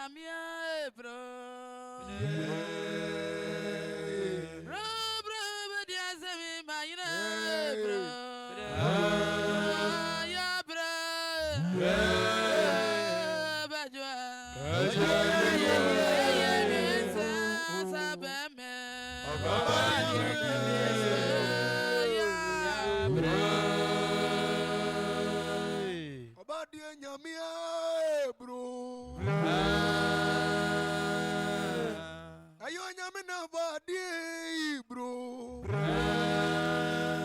nyamia bro. Bro bro bedia semi mayina bro. Ya bro. Bajwa. Sabeme. Obadia nyamia bro. Ayo nyamina badi bro.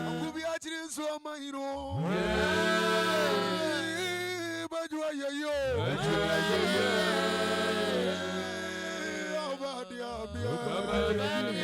Akubi achiri so mahiro. Bajwa yeyo. Obadia bia.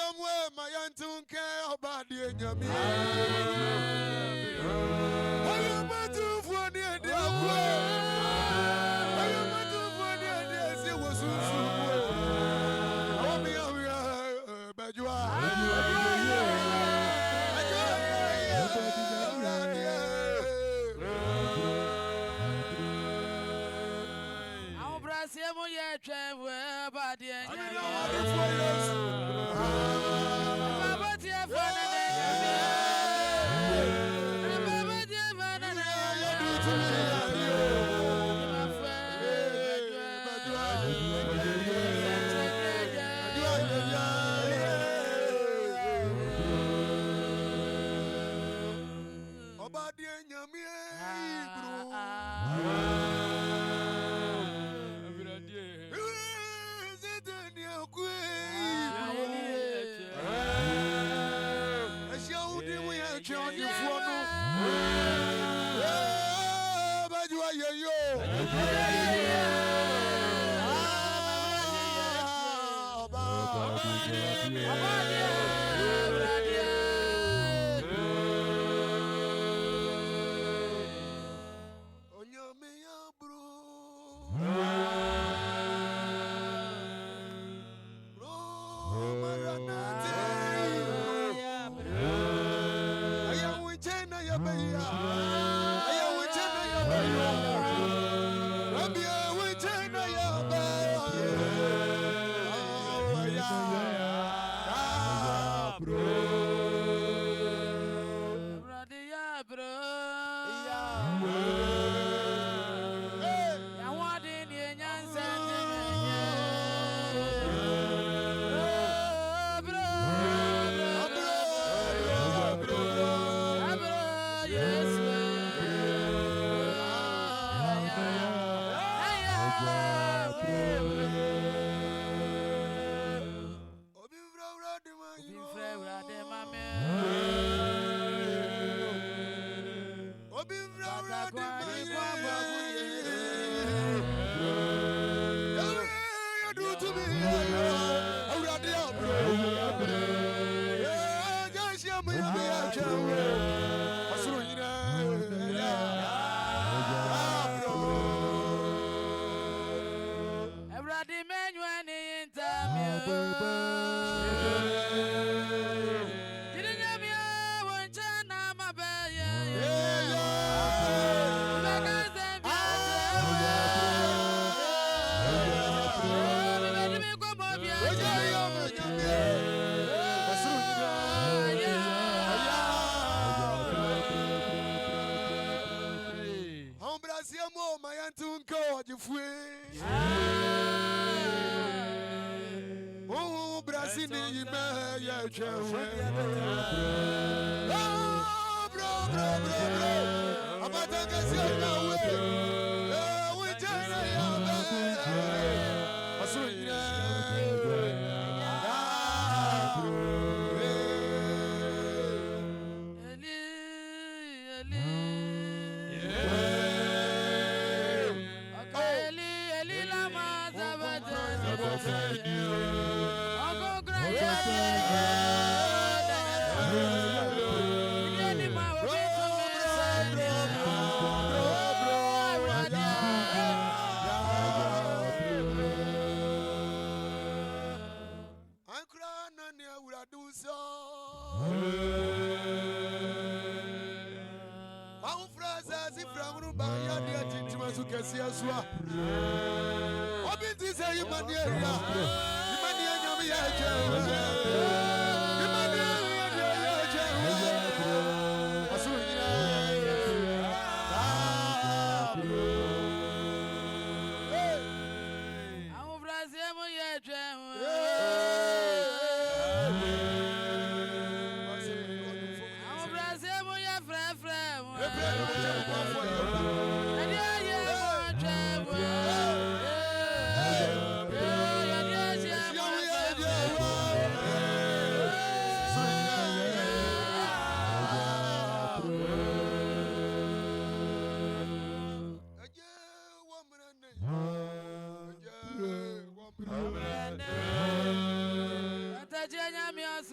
somewhere, my aunt don't care about the enemy. I am a two for the idea. I am a two for the idea. It was so but you are. Oh, Brazil,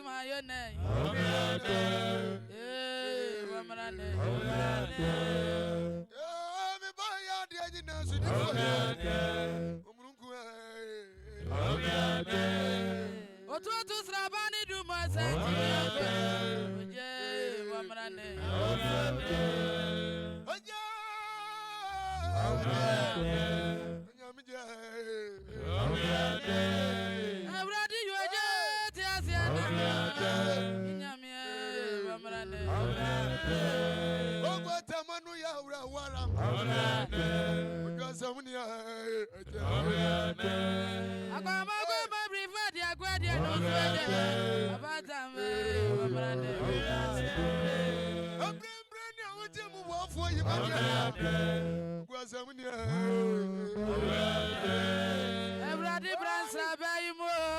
my your name. Wamarane. Me buy out the engineers. Otu Srabani do my son. Wamarane. Abradi you are just Wamarane. Oh, what a man we are. Because I'm near. I go my prefer the Aguadia. About them. I'm brand new with him for you. Because I'm near. Everybody brands are by you more.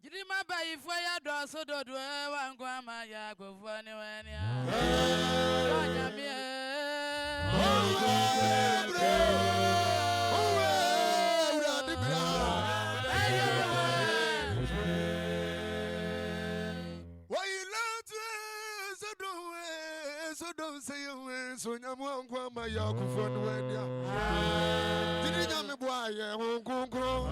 Jiri ma ba ifo ya do so do do Wangwama ya kufani wenya. Nyamie. Don't say you so Wangwama ya kufani wenya. Did you me boy ya Hong Kong?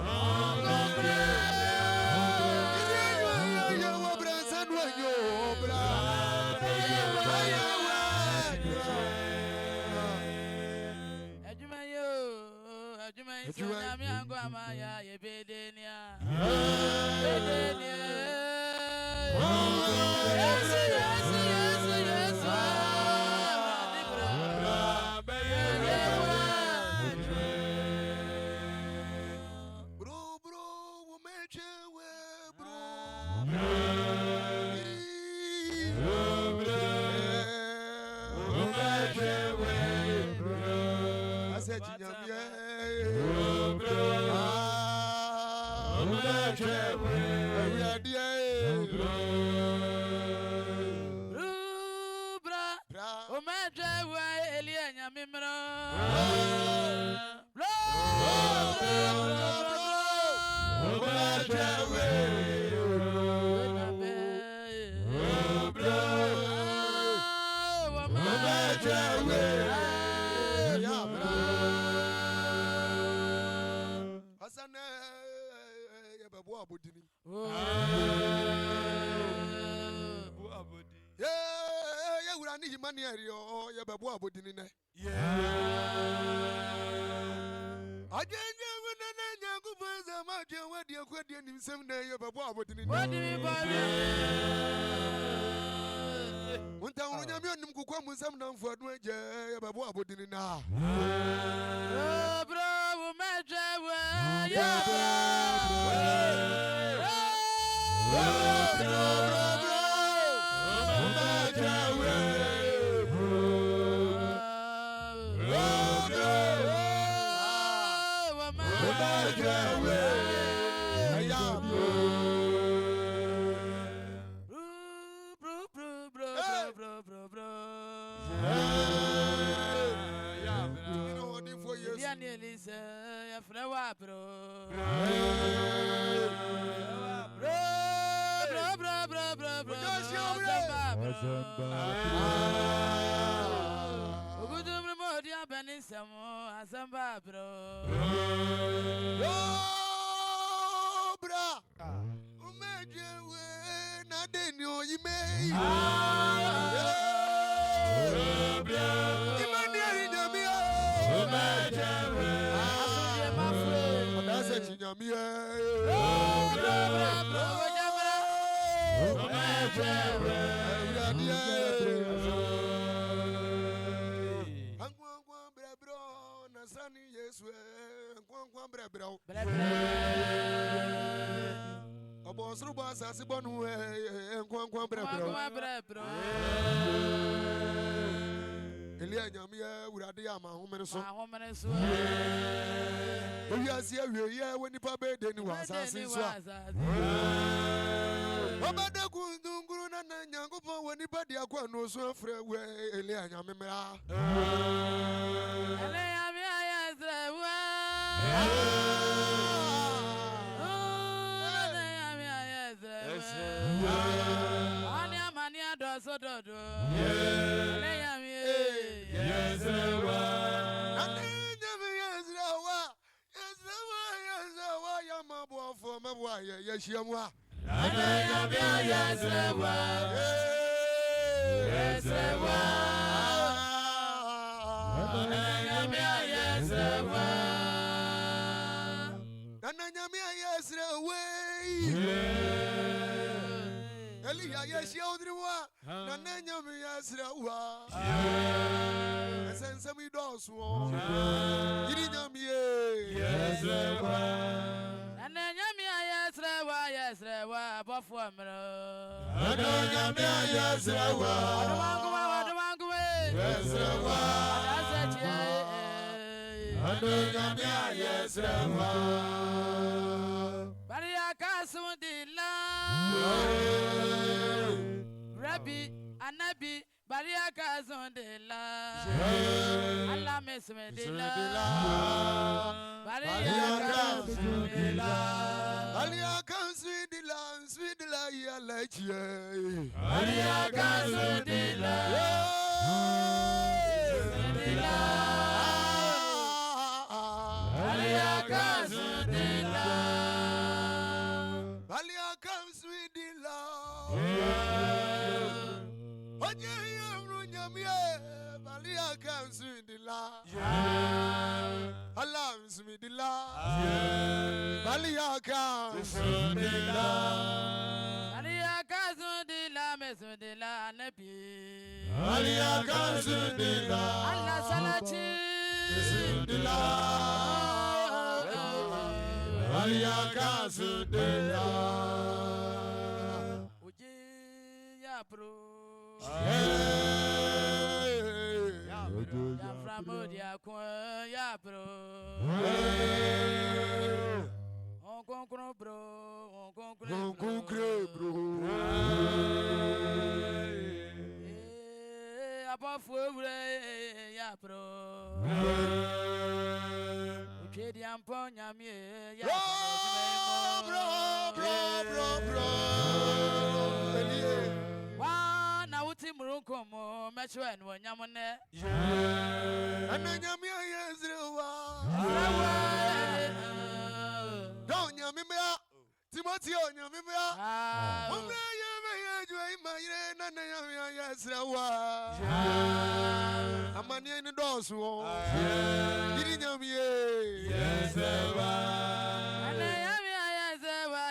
Anabi Bariaka Zondela Allah Mesmedela Bariaka Zondela Bariaka Zondela Zondela ya lechie Bariaka Zondela Zondela Bariaka Zondela Bariaka Zondela Baliaka Zundila, Alam Smidila, Baliaka Zundila, Baliaka Zundila, Mesundila, Nabi, Baliaka Zundila, Allah Salati Zundila, Baliaka Zundila, Uji ya bro. Ya framodia kwa ya bro. On concro bro, on concro bro. Abafure ya bro. Ukedi amponya mi ya bro. Murunkomo mechwen wonyamone ananyamia yezrewa donyamimia Timothy onyamimia umre yeme yejwe imayire nananyamia yezrewa amanie ni dosu dirinyamie yezrewa ananyamia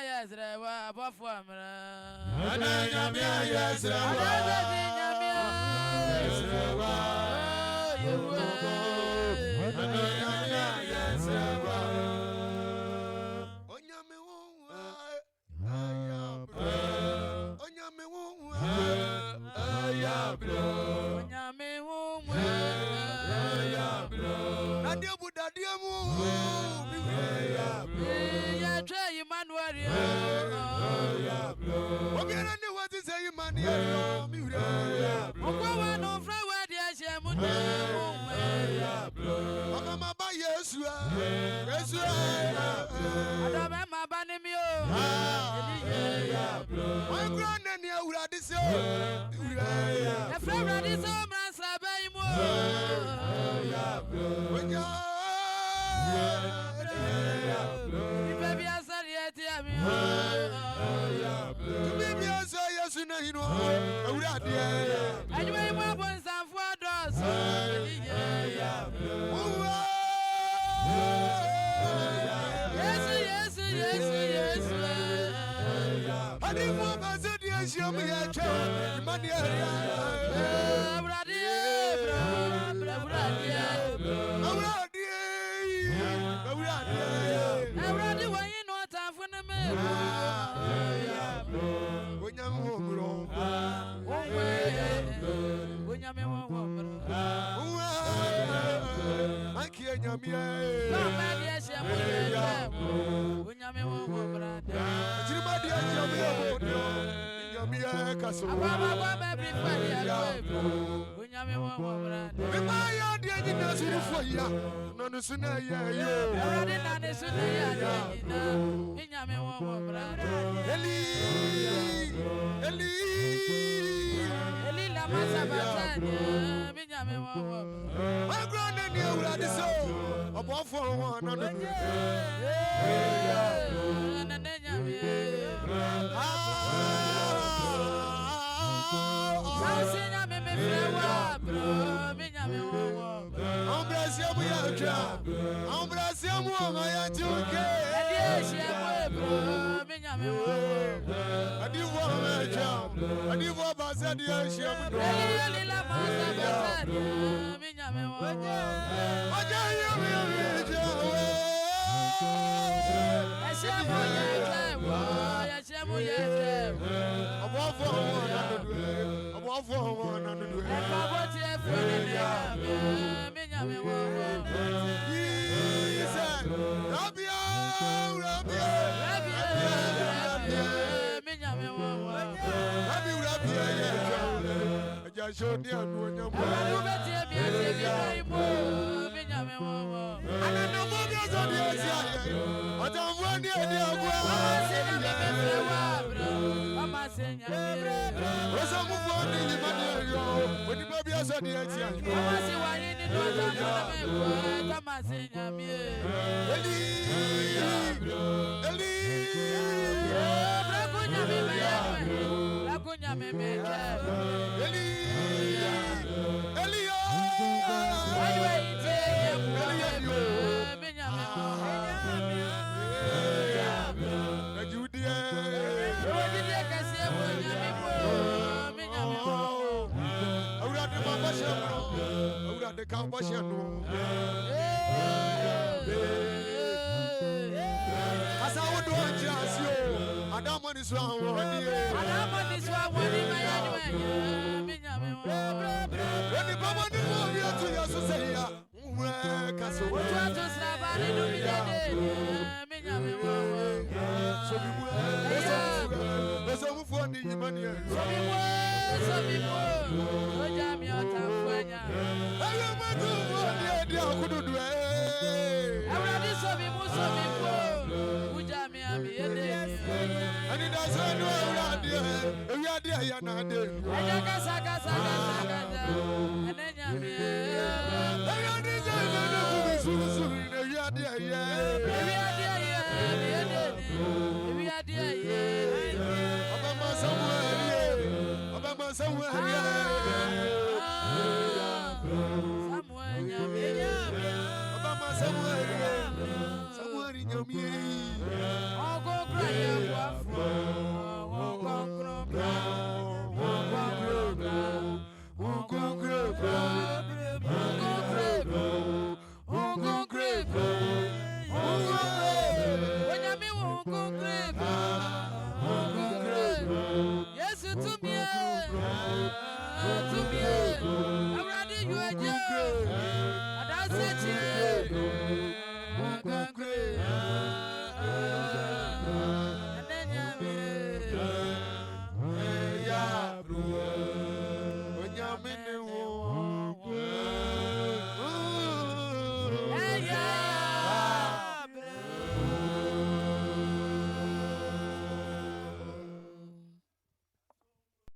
yezrewa bofu amra ananyamia yezrewa dia show ni anu nya mo. Awurade betie mi atie mi mo mi nyame wo. Ana no mo bi so dia si aye. Otamfo ni edi agwa. Mama senya me. Oso mu fo ni ni ma ni yo. Oni ba bi so dia si aye. Mama si wari ni no ta na me ko. Mama senya me. Eli. Brakunya me me. Eli. The cowboy no. As I would watch you, I don't want this one. I don't want this one. When the Baba didn't want you to your society, Castle, what you want to slap out in the so we were so for the money. So we